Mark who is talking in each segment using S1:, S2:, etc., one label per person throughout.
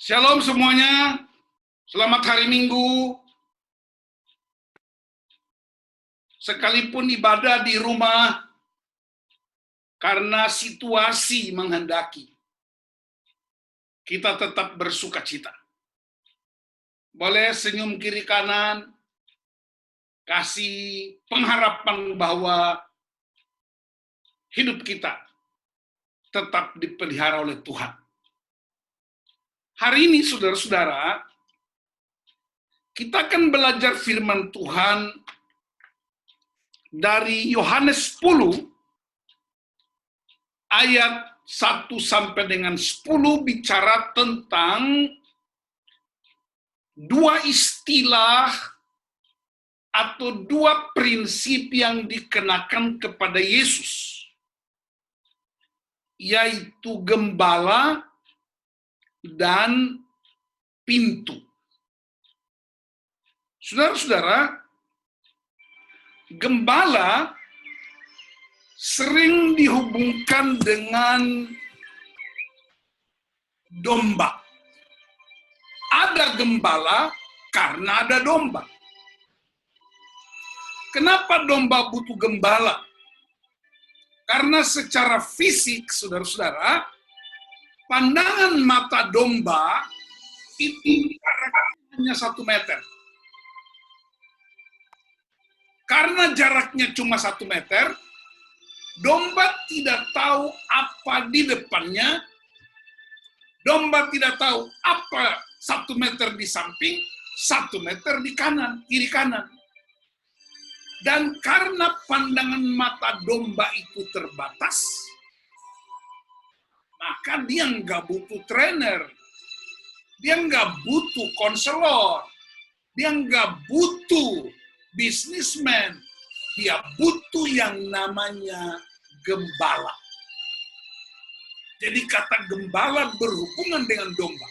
S1: Shalom semuanya, selamat hari Minggu. Sekalipun ibadah di rumah, karena situasi menghendaki, kita tetap bersuka cita. Boleh senyum kiri kanan, kasih pengharapan bahwa hidup kita tetap dipelihara oleh Tuhan. Hari ini, saudara-saudara, kita akan belajar firman Tuhan dari Yohanes 10, ayat 1 sampai dengan 10, bicara tentang dua istilah atau dua prinsip yang dikenakan kepada Yesus, yaitu gembala dan pintu. Saudara-saudara, gembala sering dihubungkan dengan domba. Ada gembala karena ada domba. Kenapa domba butuh gembala? Karena secara fisik, saudara-saudara, pandangan mata domba itu hanya 1 meter. Karena jaraknya cuma 1 meter, domba tidak tahu apa di depannya, domba tidak tahu apa 1 meter di samping, 1 meter di kanan, kiri kanan. Dan karena pandangan mata domba itu terbatas, maka dia nggak butuh trainer, dia nggak butuh konselor, dia nggak butuh bisnismen, dia butuh yang namanya gembala. Jadi kata gembala berhubungan dengan domba,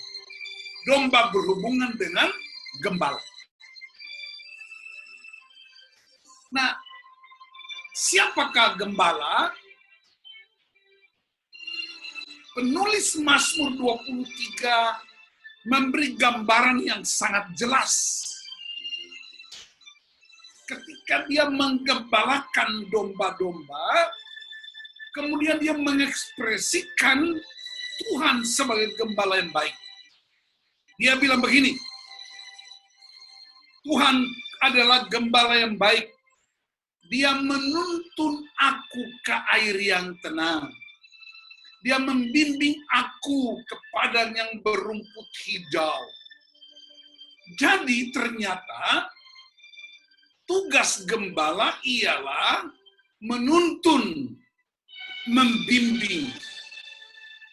S1: domba berhubungan dengan gembala. Nah, siapakah gembala? Penulis Mazmur 23 memberi gambaran yang sangat jelas. Ketika dia menggembalakan domba-domba, kemudian dia mengekspresikan Tuhan sebagai gembala yang baik. Dia bilang begini, Tuhan adalah gembala yang baik. Dia menuntun aku ke air yang tenang. Dia membimbing aku ke padang yang berumput hijau. Jadi ternyata tugas gembala ialah menuntun, membimbing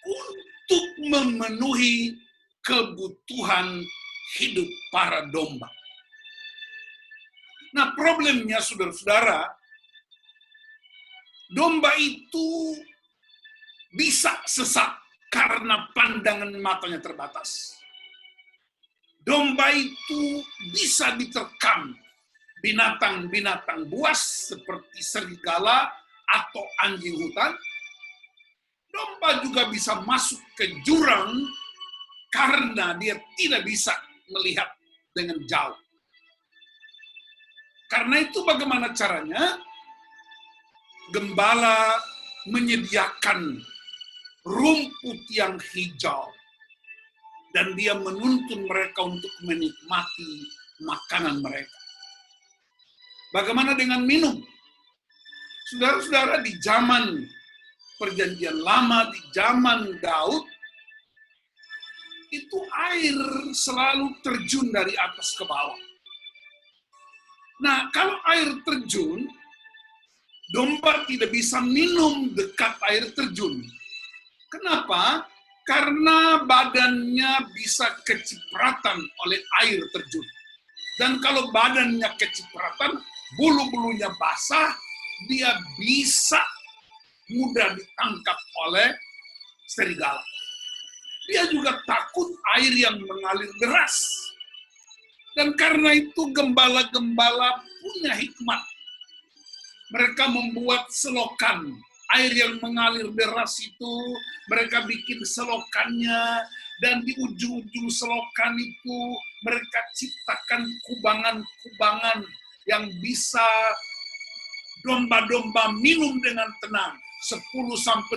S1: untuk memenuhi kebutuhan hidup para domba. Nah, problemnya saudara-saudara, domba itu bisa sesat karena pandangan matanya terbatas. Domba itu bisa diterkam binatang-binatang buas seperti serigala atau anjing hutan. Domba juga bisa masuk ke jurang karena dia tidak bisa melihat dengan jauh. Karena itu bagaimana caranya? Gembala menyediakan rumput yang hijau, dan dia menuntun mereka untuk menikmati makanan mereka. Bagaimana dengan minum? Saudara-saudara, di zaman Perjanjian Lama, di zaman Daud, itu air selalu terjun dari atas ke bawah. Nah, kalau air terjun, domba tidak bisa minum dekat air terjun. Kenapa? Karena badannya bisa kecipratan oleh air terjun. Dan kalau badannya kecipratan, bulu-bulunya basah, dia bisa mudah ditangkap oleh serigala. Dia juga takut air yang mengalir deras. Dan karena itu gembala-gembala punya hikmat. Mereka membuat selokan air yang mengalir deras itu, mereka bikin selokannya, Dan di ujung-ujung selokan itu mereka ciptakan kubangan-kubangan yang bisa domba-domba minum dengan tenang. 10-20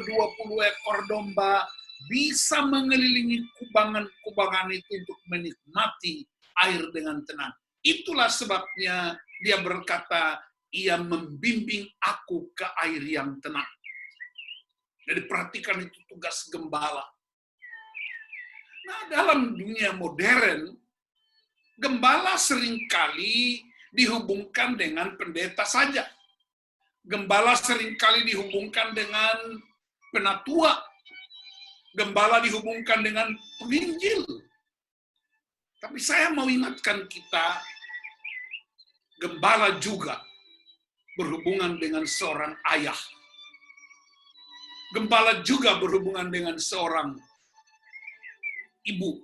S1: ekor domba bisa mengelilingi kubangan-kubangan itu untuk menikmati air dengan tenang. Itulah sebabnya dia berkata, ia membimbing aku ke air yang tenang. Jadi perhatikan, itu tugas gembala. Nah, dalam dunia modern, gembala seringkali dihubungkan dengan pendeta saja. Gembala seringkali dihubungkan dengan penatua. Gembala dihubungkan dengan penginjil. Tapi saya mau ingatkan kita, gembala juga berhubungan dengan seorang ayah. Gembala juga berhubungan dengan seorang ibu.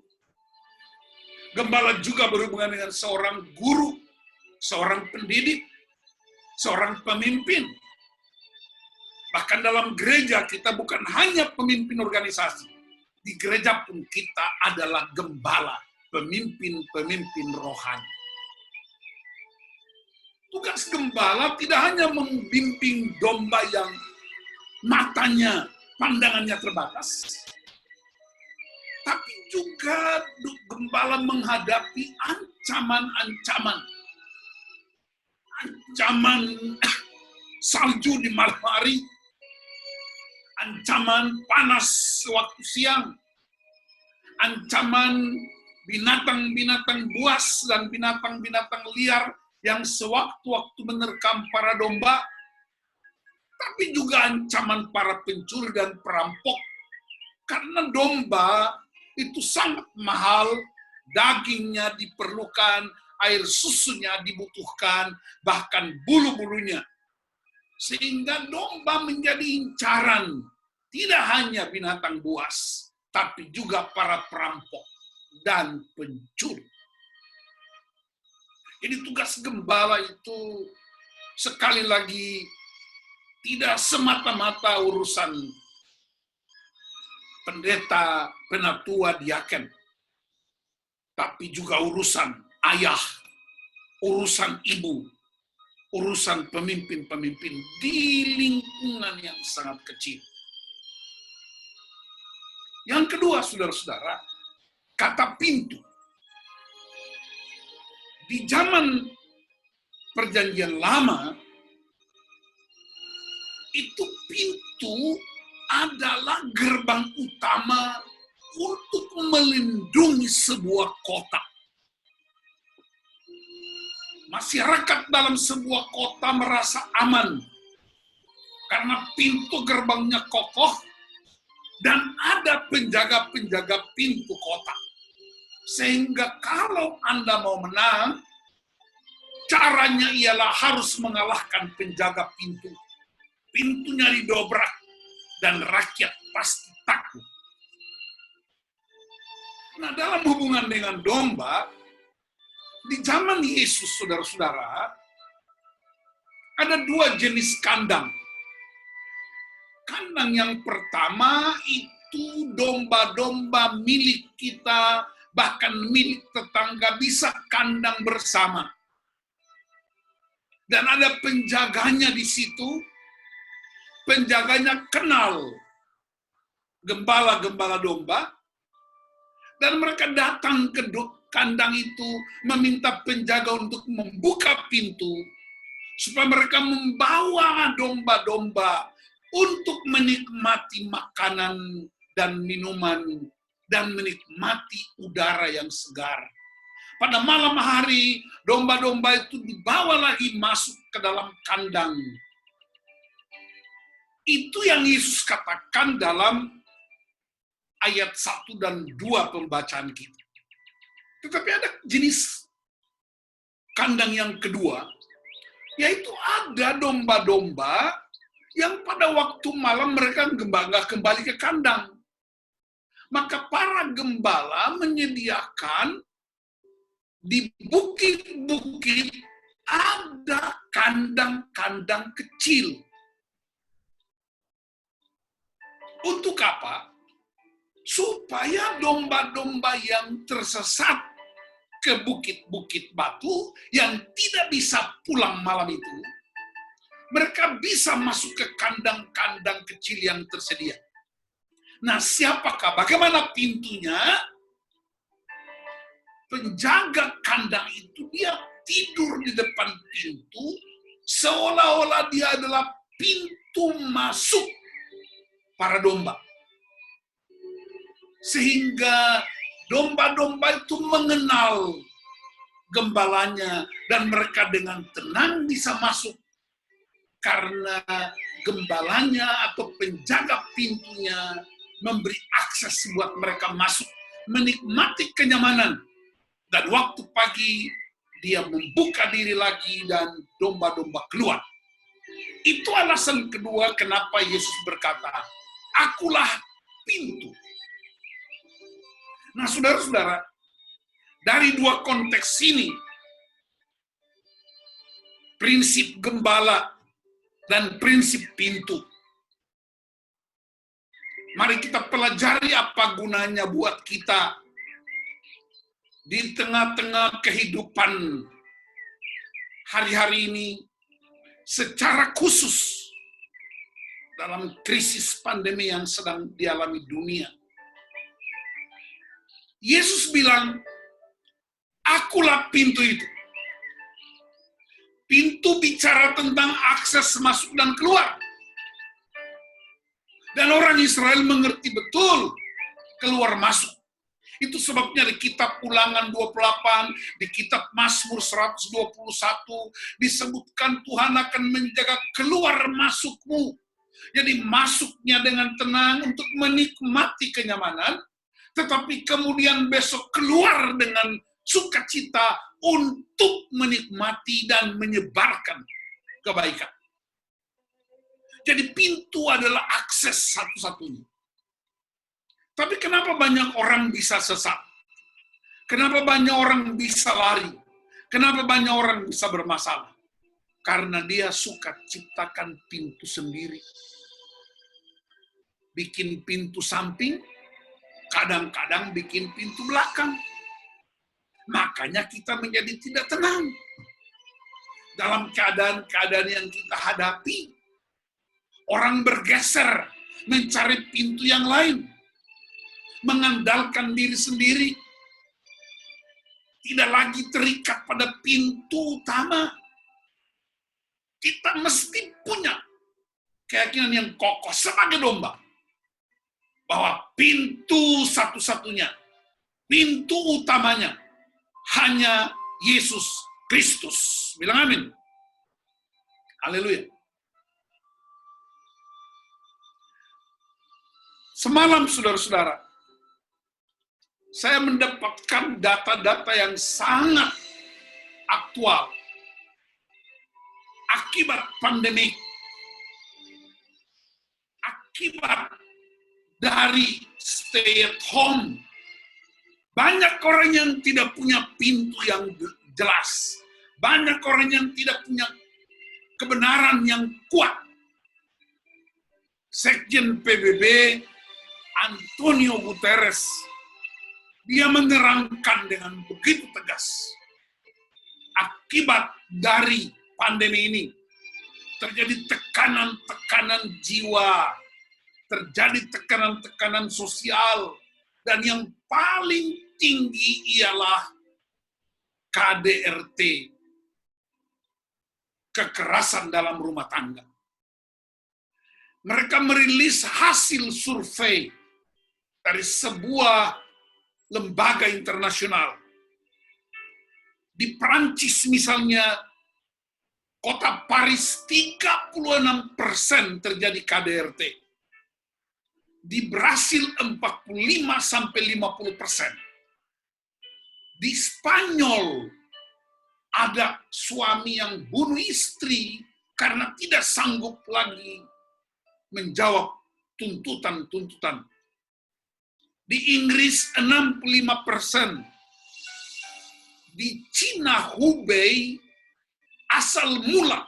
S1: Gembala juga berhubungan dengan seorang guru, seorang pendidik, seorang pemimpin. Bahkan dalam gereja kita bukan hanya pemimpin organisasi. Di gereja pun kita adalah gembala, pemimpin-pemimpin rohani. Tugas gembala tidak hanya membimbing domba yang matanya, pandangannya terbatas, tapi juga gembala menghadapi ancaman-ancaman. Ancaman salju di malam hari, ancaman panas waktu siang, ancaman binatang-binatang buas dan binatang-binatang liar yang sewaktu-waktu menerkam para domba, tapi juga ancaman para pencuri dan perampok. Karena domba itu sangat mahal, dagingnya diperlukan, air susunya dibutuhkan, bahkan bulu-bulunya. Sehingga domba menjadi incaran, tidak hanya binatang buas, tapi juga para perampok dan pencuri. Jadi tugas gembala itu sekali lagi tidak semata-mata urusan pendeta, penatua, diaken, tapi juga urusan ayah, urusan ibu, urusan pemimpin-pemimpin di lingkungan yang sangat kecil. Yang kedua, saudara-saudara, kata pintu. Di zaman Perjanjian Lama, itu pintu adalah gerbang utama untuk melindungi sebuah kota. Masyarakat dalam sebuah kota merasa aman karena pintu gerbangnya kokoh dan ada penjaga-penjaga pintu kota. Sehingga kalau Anda mau menang, caranya ialah harus mengalahkan penjaga pintu. Pintunya didobrak dan rakyat pasti takut. Nah, dalam hubungan dengan domba, di zaman Yesus, saudara-saudara, ada dua jenis kandang. Kandang yang pertama itu domba-domba milik kita, bahkan milik tetangga, bisa kandang bersama. Dan ada penjaganya di situ, penjaganya kenal gembala-gembala domba, dan mereka datang ke kandang itu meminta penjaga untuk membuka pintu, supaya mereka membawa domba-domba untuk menikmati makanan dan minuman, dan menikmati udara yang segar. Pada malam hari, domba-domba itu dibawa lagi masuk ke dalam kandang. Itu yang Yesus katakan dalam ayat 1 dan 2 pembacaan kita. Tetapi ada jenis kandang yang kedua, yaitu ada domba-domba yang pada waktu malam mereka nggak kembali ke kandang. Maka para gembala menyediakan di bukit-bukit ada kandang-kandang kecil. Untuk apa? supaya domba-domba yang tersesat ke bukit-bukit batu yang tidak bisa pulang malam itu, mereka bisa masuk ke kandang-kandang kecil yang tersedia. Nah, bagaimana pintunya? Penjaga kandang itu dia tidur di depan pintu, seolah-olah dia adalah pintu masuk para domba. Sehingga domba-domba itu mengenal gembalanya dan mereka dengan tenang bisa masuk karena gembalanya atau penjaga pintunya memberi akses buat mereka masuk, menikmati kenyamanan. Dan waktu pagi dia membuka diri lagi dan domba-domba keluar. Itu alasan kedua kenapa Yesus berkata, "Akulah pintu." Nah, saudara-saudara, dari dua konteks ini, prinsip gembala dan prinsip pintu, mari kita pelajari apa gunanya buat kita di tengah-tengah kehidupan hari-hari ini, secara khusus dalam krisis pandemi yang sedang dialami dunia. Yesus bilang, "Akulah pintu itu." Pintu bicara tentang akses masuk dan keluar. Dan orang Israel mengerti betul keluar masuk. Itu sebabnya di kitab Ulangan 28, di kitab Mazmur 121, disebutkan Tuhan akan menjaga keluar masukmu. Jadi masuknya dengan tenang untuk menikmati kenyamanan, tetapi kemudian besok keluar dengan sukacita untuk menikmati dan menyebarkan kebaikan. Jadi pintu adalah akses satu-satunya. Tapi kenapa banyak orang bisa sesat? Kenapa banyak orang bisa lari? Kenapa banyak orang bisa bermasalah? Karena dia suka ciptakan pintu sendiri. Bikin pintu samping, kadang-kadang bikin pintu belakang. Makanya kita menjadi tidak tenang. Dalam keadaan-keadaan yang kita hadapi, orang bergeser mencari pintu yang lain. Mengandalkan diri sendiri, tidak lagi terikat pada pintu utama. Kita mesti punya keyakinan yang kokoh sebagai domba, bahwa pintu satu-satunya, pintu utamanya, hanya Yesus Kristus. Bilang amin. Haleluya. Semalam, saudara-saudara, saya mendapatkan data-data yang sangat aktual akibat pandemi, akibat dari stay at home. Banyak orang yang tidak punya pintu yang jelas, banyak orang yang tidak punya kebenaran yang kuat. Sekjen PBB Antonio Guterres, dia menerangkan dengan begitu tegas, akibat dari pandemi ini, terjadi tekanan-tekanan jiwa, terjadi tekanan-tekanan sosial, dan yang paling tinggi ialah KDRT, kekerasan dalam rumah tangga. Mereka merilis hasil survei dari sebuah lembaga internasional. Di Prancis misalnya, kota Paris 36% terjadi KDRT. Di Brasil 45-50%. Di Spanyol ada suami yang bunuh istri karena tidak sanggup lagi menjawab tuntutan-tuntutan. Di Inggris 65%. Di Cina, Hubei, asal mula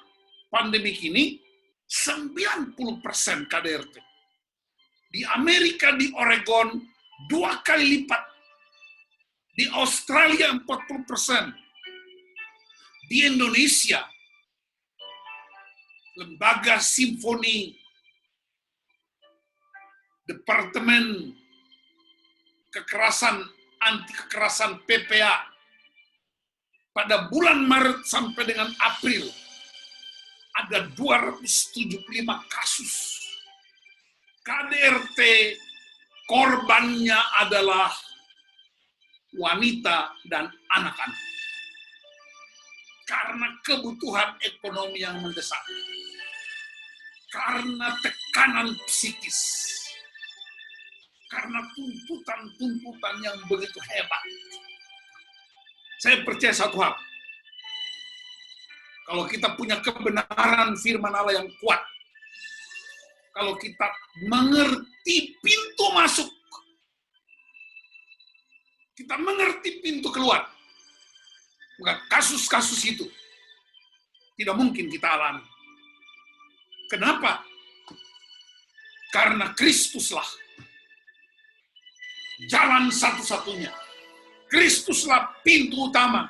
S1: pandemi ini 90% KDRT. Di Amerika, di Oregon 2 kali lipat. Di Australia 40%. Di Indonesia, Lembaga Simfoni, Departemen Anti Kekerasan PPA, pada bulan Maret sampai dengan April, ada 275 kasus. KDRT korbannya adalah wanita dan anak-anak. Karena kebutuhan ekonomi yang mendesak. Karena tekanan psikis. Karena tuntutan-tuntutan yang begitu hebat. Saya percaya satu hal. Kalau kita punya kebenaran firman Allah yang kuat, kalau kita mengerti pintu masuk, kita mengerti pintu keluar, maka kasus-kasus itu tidak mungkin kita alami. Kenapa? Karena Kristuslah jalan satu-satunya. Kristuslah pintu utama.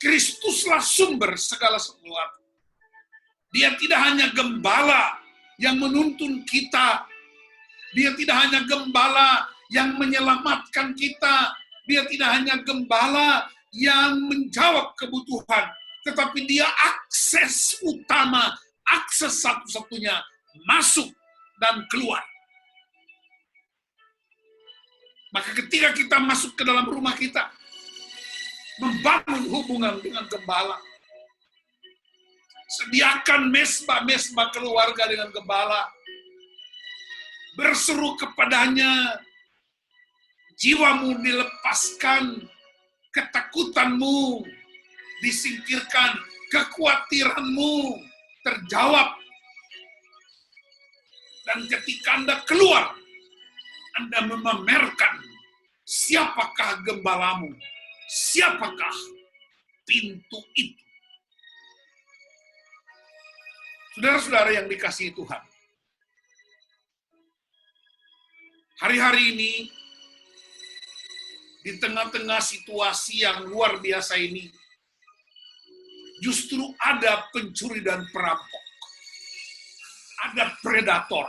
S1: Kristuslah sumber segala sesuatu. Dia tidak hanya gembala yang menuntun kita. Dia tidak hanya gembala yang menyelamatkan kita. Dia tidak hanya gembala yang menjawab kebutuhan. Tetapi dia akses utama, akses satu-satunya masuk dan keluar. Maka ketika kita masuk ke dalam rumah kita, membangun hubungan dengan gembala, sediakan mesbah-mesbah keluarga dengan gembala, berseru kepadanya, jiwamu dilepaskan, ketakutanmu disingkirkan, kekhawatiranmu terjawab. Dan ketika Anda keluar, Anda memamerkan siapakah gembalamu, siapakah pintu itu. Saudara-saudara yang dikasihi Tuhan, hari-hari ini, di tengah-tengah situasi yang luar biasa ini, justru ada pencuri dan perampok, ada predator.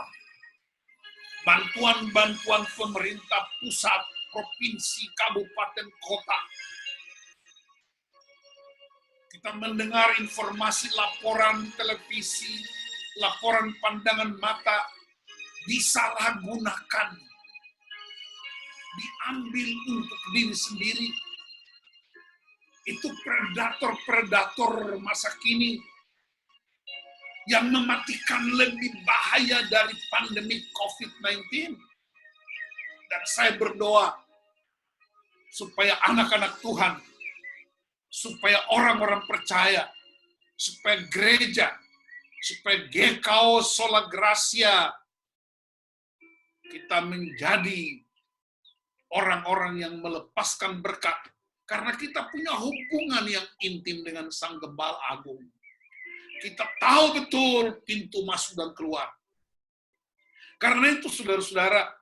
S1: Bantuan-bantuan pemerintah pusat, provinsi, kabupaten, kota. Kita mendengar informasi laporan televisi, laporan pandangan mata, disalahgunakan, diambil untuk diri sendiri. Itu predator-predator masa kini yang mematikan lebih bahaya dari pandemi COVID-19. Dan saya berdoa supaya anak-anak Tuhan, supaya orang-orang percaya, supaya gereja, supaya GKO Sola Gracia, kita menjadi orang-orang yang melepaskan berkat. Karena kita punya hubungan yang intim dengan Sang Gembala Agung. Kita tahu betul pintu masuk dan keluar. Karena itu saudara-saudara,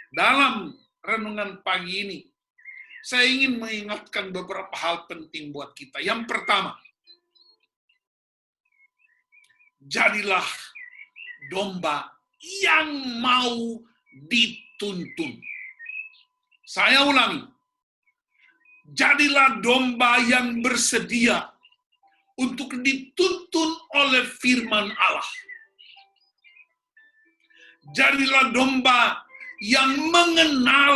S1: dalam renungan pagi ini, saya ingin mengingatkan beberapa hal penting buat kita. Yang pertama, jadilah domba yang mau dituntun. Saya ulangi, jadilah domba yang bersedia untuk dituntun oleh firman Allah. Jadilah domba yang mengenal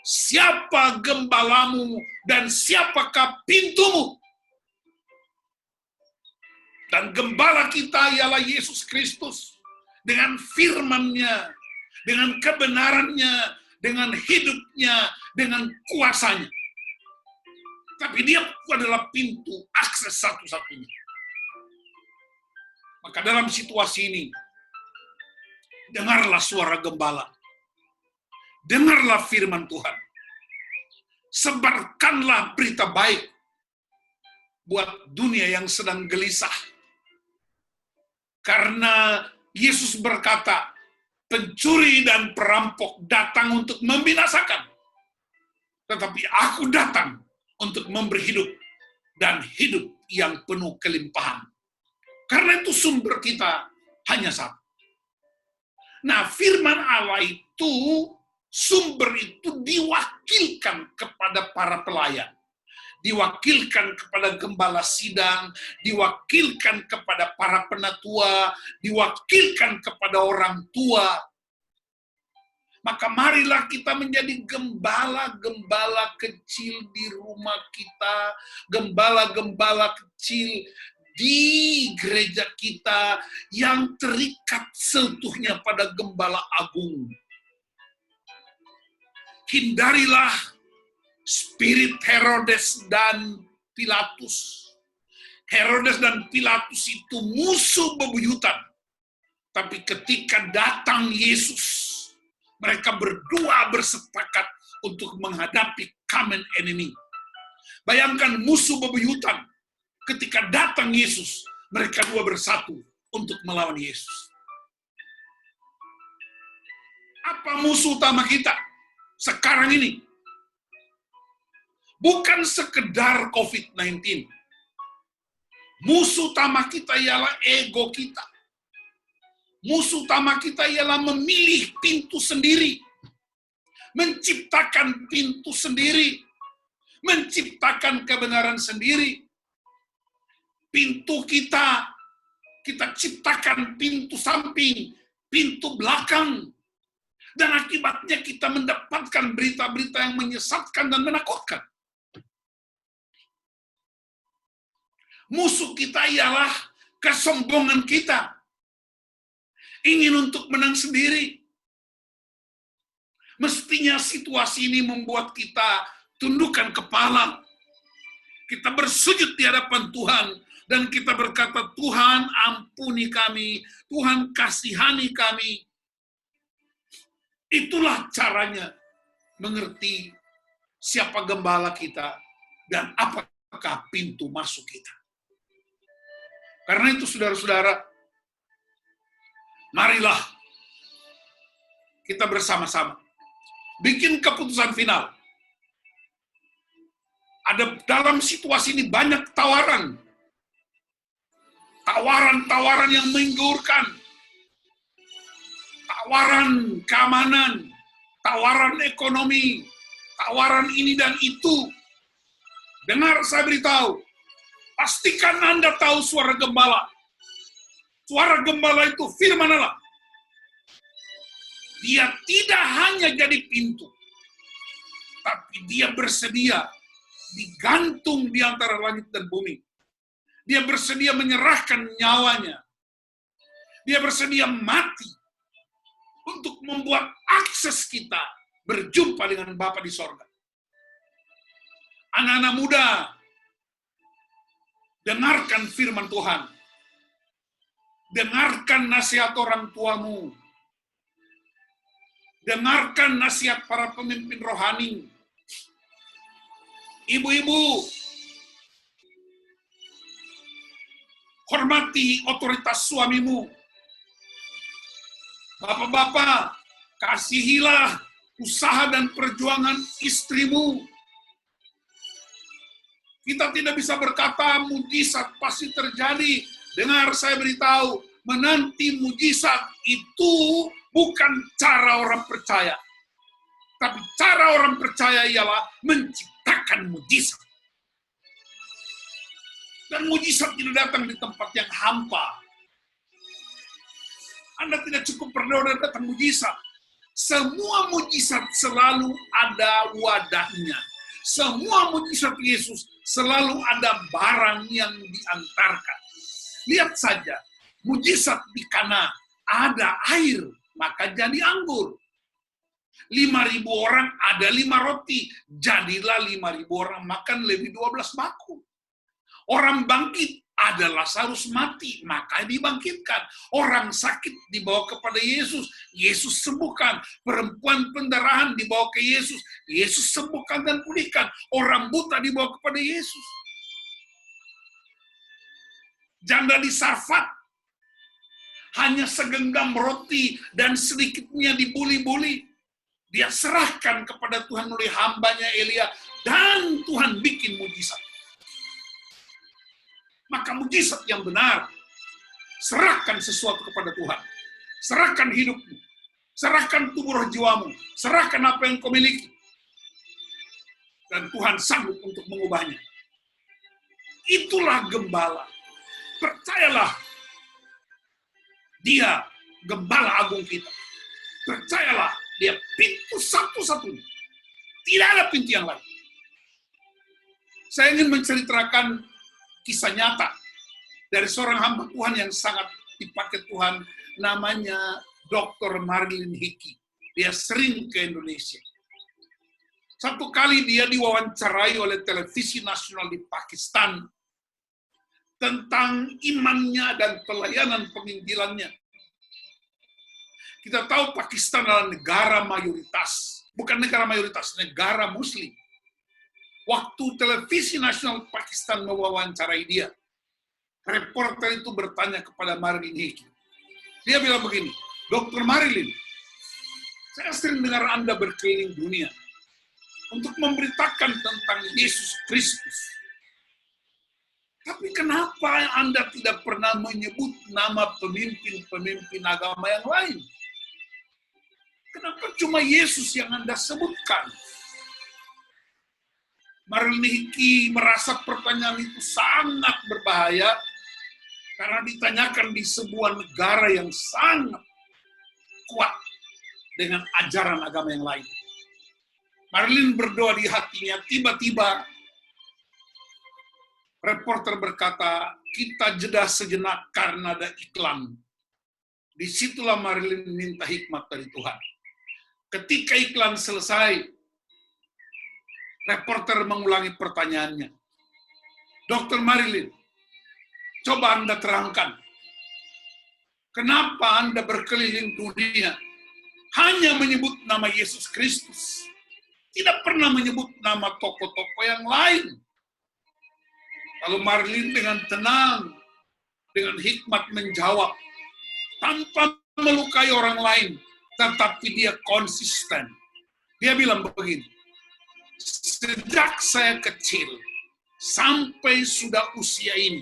S1: siapa gembalamu dan siapakah pintumu. Dan gembala kita ialah Yesus Kristus. Dengan firman-Nya, dengan kebenarannya, dengan hidupnya, dengan kuasanya. Tapi dia adalah pintu akses satu-satunya. Maka dalam situasi ini, dengarlah suara gembala. Dengarlah firman Tuhan. Sebarkanlah berita baik buat dunia yang sedang gelisah. Karena Yesus berkata, pencuri dan perampok datang untuk membinasakan. Tetapi aku datang untuk memberi hidup, dan hidup yang penuh kelimpahan. Karena itu sumber kita hanya satu. Nah, firman Allah itu, sumber itu diwakilkan kepada para pelayan. Diwakilkan kepada gembala sidang, diwakilkan kepada para penatua, diwakilkan kepada orang tua. Maka marilah kita menjadi gembala-gembala kecil di rumah kita, gembala-gembala kecil di gereja kita yang terikat seutuhnya pada gembala agung. Hindarilah spirit Herodes dan Pilatus. Herodes dan Pilatus itu musuh bebuyutan. Tapi ketika datang Yesus, mereka berdua bersepakat untuk menghadapi common enemy. Bayangkan musuh bebuyutan. Ketika datang Yesus, mereka dua bersatu untuk melawan Yesus. Apa musuh utama kita sekarang ini? Bukan sekedar COVID-19. Musuh utama kita ialah ego kita. Musuh utama kita ialah memilih pintu sendiri. Menciptakan pintu sendiri. Menciptakan kebenaran sendiri. Pintu kita ciptakan pintu samping, pintu belakang. Dan akibatnya kita mendapatkan berita-berita yang menyesatkan dan menakutkan. Musuh kita ialah kesombongan kita. Ingin untuk menang sendiri. Mestinya situasi ini membuat kita tundukkan kepala. Kita bersujud di hadapan Tuhan. Dan kita berkata, Tuhan ampuni kami, Tuhan kasihani kami. Itulah caranya mengerti siapa gembala kita dan apakah pintu masuk kita. Karena itu saudara-saudara, marilah kita bersama-sama bikin keputusan final. Ada dalam situasi ini banyak tawaran. Tawaran-tawaran yang menggiurkan. Tawaran keamanan, tawaran ekonomi, tawaran ini dan itu. Dengar saya beritahu, pastikan Anda tahu suara gembala. Suara gembala itu firman Allah. Dia tidak hanya jadi pintu, tapi dia bersedia digantung di antara langit dan bumi. Dia bersedia menyerahkan nyawanya. Dia bersedia mati untuk membuat akses kita berjumpa dengan Bapa di sorga. Anak-anak muda, dengarkan firman Tuhan. Dengarkan nasihat orang tuamu. Dengarkan nasihat para pemimpin rohani. Ibu-ibu, hormati otoritas suamimu. Bapak-bapak, kasihilah usaha dan perjuangan istrimu. Kita tidak bisa berkata mujizat pasti terjadi. Dengar saya beritahu, menanti mujizat itu bukan cara orang percaya. Tapi cara orang percaya ialah menciptakan mujizat. Dan mujizat tidak datang di tempat yang hampa. Anda tidak cukup berdoa dan datang mujizat. Semua mujizat selalu ada wadahnya. Semua mujizat Yesus selalu ada barang yang diantarkan. Lihat saja, mujizat di Kana ada air, maka jadi anggur. 5.000 orang ada 5 roti, jadilah 5.000 orang makan lebih 12 baku. Orang bangkit, ada Lazarus mati, maka dibangkitkan. Orang sakit dibawa kepada Yesus, Yesus sembuhkan. Perempuan pendarahan dibawa ke Yesus, Yesus sembuhkan dan pulihkan. Orang buta dibawa kepada Yesus. Janda di Sarfat hanya segenggam roti dan sedikitnya dibuli-buli. Dia serahkan kepada Tuhan melalui hambanya Elia, dan Tuhan bikin mujizat. Maka mujizat yang benar, serahkan sesuatu kepada Tuhan. Serahkan hidupmu, serahkan tubuh roh jiwamu, serahkan apa yang kau miliki. Dan Tuhan sanggup untuk mengubahnya. Itulah gembala. Percayalah, dia gembala agung kita. Percayalah, dia pintu satu-satunya. Tidak ada pintu yang lain. Saya ingin menceritakan kisah nyata dari seorang hamba Tuhan yang sangat dipakai Tuhan, namanya Dr. Marilyn Hickey. Dia sering ke Indonesia. Satu kali dia diwawancarai oleh televisi nasional di Pakistan tentang imannya dan pelayanan penginjilannya. Kita tahu Pakistan adalah negara mayoritas, bukan negara mayoritas, negara Muslim. Waktu televisi nasional Pakistan mewawancarai dia, reporter itu bertanya kepada Marilyn Hickey. Dia bilang begini, Dr. Marilyn, saya sering dengar Anda berkeliling dunia untuk memberitakan tentang Yesus Kristus. Tapi kenapa Anda tidak pernah menyebut nama pemimpin-pemimpin agama yang lain? Kenapa cuma Yesus yang Anda sebutkan? Marilyn Hickey merasa pertanyaan itu sangat berbahaya karena ditanyakan di sebuah negara yang sangat kuat dengan ajaran agama yang lain. Marilyn berdoa di hatinya, tiba-tiba reporter berkata, kita jeda sejenak karena ada iklan. Disitulah Marilyn minta hikmat dari Tuhan. Ketika iklan selesai, reporter mengulangi pertanyaannya. Dr. Marilyn, coba Anda terangkan, kenapa Anda berkeliling dunia hanya menyebut nama Yesus Kristus, tidak pernah menyebut nama tokoh-tokoh yang lain? Lalu Marilyn dengan tenang, dengan hikmat menjawab, tanpa melukai orang lain, tetapi dia konsisten. Dia bilang begini, sejak saya kecil, sampai sudah usia ini,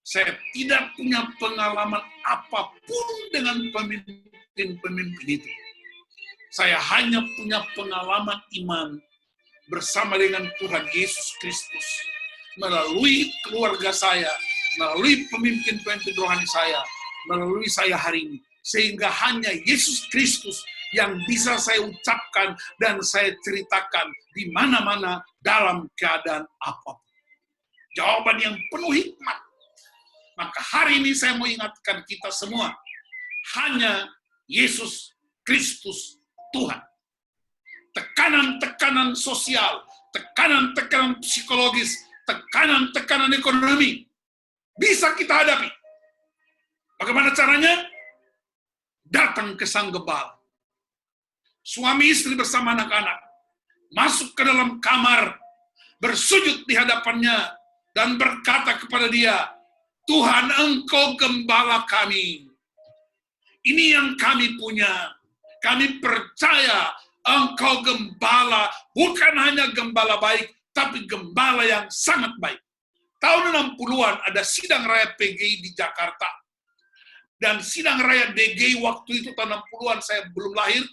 S1: saya tidak punya pengalaman apapun dengan pemimpin-pemimpin itu. Saya hanya punya pengalaman iman bersama dengan Tuhan Yesus Kristus. Melalui keluarga saya, melalui pemimpin-pemimpin rohani saya, melalui saya hari ini. Sehingga hanya Yesus Kristus yang bisa saya ucapkan dan saya ceritakan di mana-mana dalam keadaan apapun. Jawaban yang penuh hikmat. Maka hari ini saya mau ingatkan kita semua, hanya Yesus Kristus Tuhan. Tekanan-tekanan sosial, tekanan-tekanan psikologis, tekanan-tekanan ekonomi bisa kita hadapi. Bagaimana caranya? Datang ke Sang Gembala. Suami istri bersama anak-anak masuk ke dalam kamar, bersujud di hadapannya dan berkata kepada dia, Tuhan, Engkau gembala kami. Ini yang kami punya. Kami percaya Engkau gembala, bukan hanya gembala baik, tapi gembala yang sangat baik. Tahun 60-an ada sidang raya PGI di Jakarta. Dan sidang raya DGI waktu itu tahun 60-an saya belum lahir.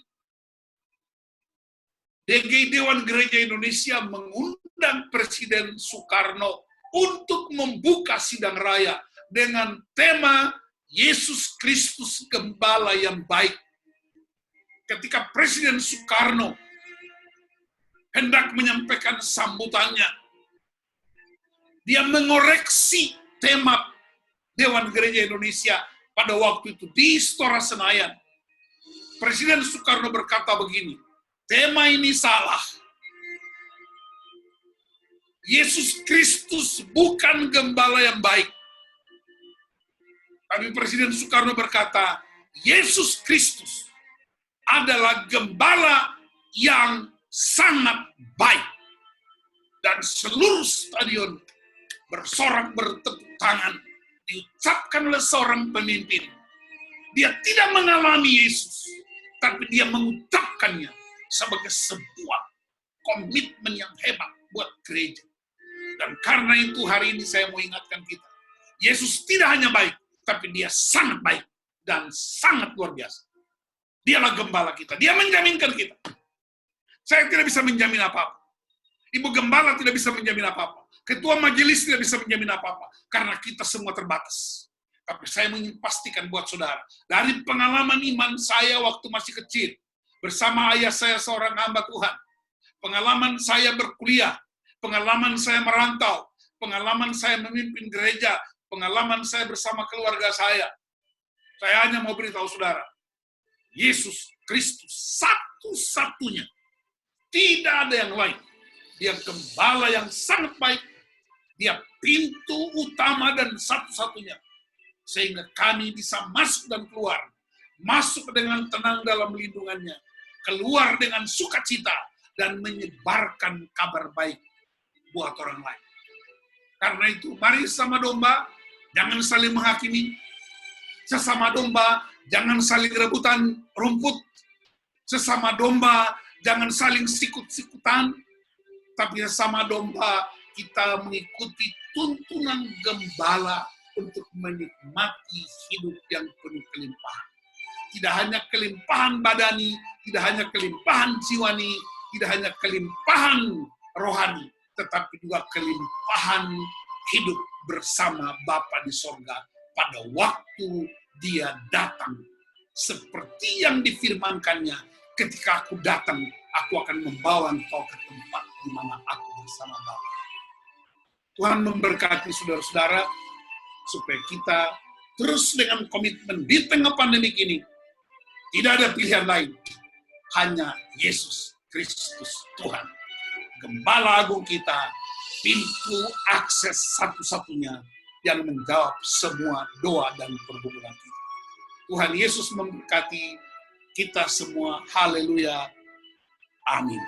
S1: DGI Dewan Gereja Indonesia mengundang Presiden Soekarno untuk membuka sidang raya dengan tema Yesus Kristus Gembala yang baik. Ketika Presiden Soekarno hendak menyampaikan sambutannya, dia mengoreksi tema Dewan Gereja Indonesia pada waktu itu di Istora Senayan. Presiden Soekarno berkata begini, tema ini salah. Yesus Kristus bukan gembala yang baik. Tapi Presiden Soekarno berkata, Yesus Kristus adalah gembala yang sangat baik. Dan seluruh stadion bersorak bertepuk tangan, diucapkan oleh seorang pemimpin. Dia tidak mengalami Yesus, tapi dia mengucapkannya sebagai sebuah komitmen yang hebat buat gereja. Dan karena itu hari ini saya mau ingatkan kita, Yesus tidak hanya baik, tapi dia sangat baik dan sangat luar biasa. Dialah gembala kita, dia menjaminkan kita. Saya tidak bisa menjamin apa-apa. Ibu gembala tidak bisa menjamin apa-apa. Ketua majelis tidak bisa menjamin apa-apa. Karena kita semua terbatas. Tapi saya ingin pastikan buat saudara, dari pengalaman iman saya waktu masih kecil, bersama ayah saya seorang hamba Tuhan, pengalaman saya berkuliah, pengalaman saya merantau, pengalaman saya memimpin gereja, pengalaman saya bersama keluarga saya hanya mau beritahu saudara, Yesus Kristus satu-satunya. Tidak ada yang lain. Dia gembala yang sangat baik. Dia pintu utama dan satu-satunya. Sehingga kami bisa masuk dan keluar. Masuk dengan tenang dalam lindungannya. Keluar dengan sukacita. Dan menyebarkan kabar baik buat orang lain. Karena itu, mari sesama domba, jangan saling menghakimi. Sesama domba, jangan saling rebutan rumput. Sesama domba, jangan saling sikut-sikutan. Tapi sesama domba, kita mengikuti tuntunan gembala untuk menikmati hidup yang penuh kelimpahan. Tidak hanya kelimpahan badani, tidak hanya kelimpahan jiwani, tidak hanya kelimpahan rohani, tetapi juga kelimpahan hidup bersama Bapa di sorga pada waktu dia datang. Seperti yang difirmankannya, ketika aku datang, aku akan membawa engkau ke tempat di mana aku bersama Bapa. Tuhan memberkati saudara-saudara, supaya kita terus dengan komitmen di tengah pandemi ini. Tidak ada pilihan lain, hanya Yesus Kristus Tuhan. Gembala agung kita, pintu akses satu-satunya yang menjawab semua doa dan pergumulan kita. Tuhan Yesus memberkati kita semua. Haleluya. Amin.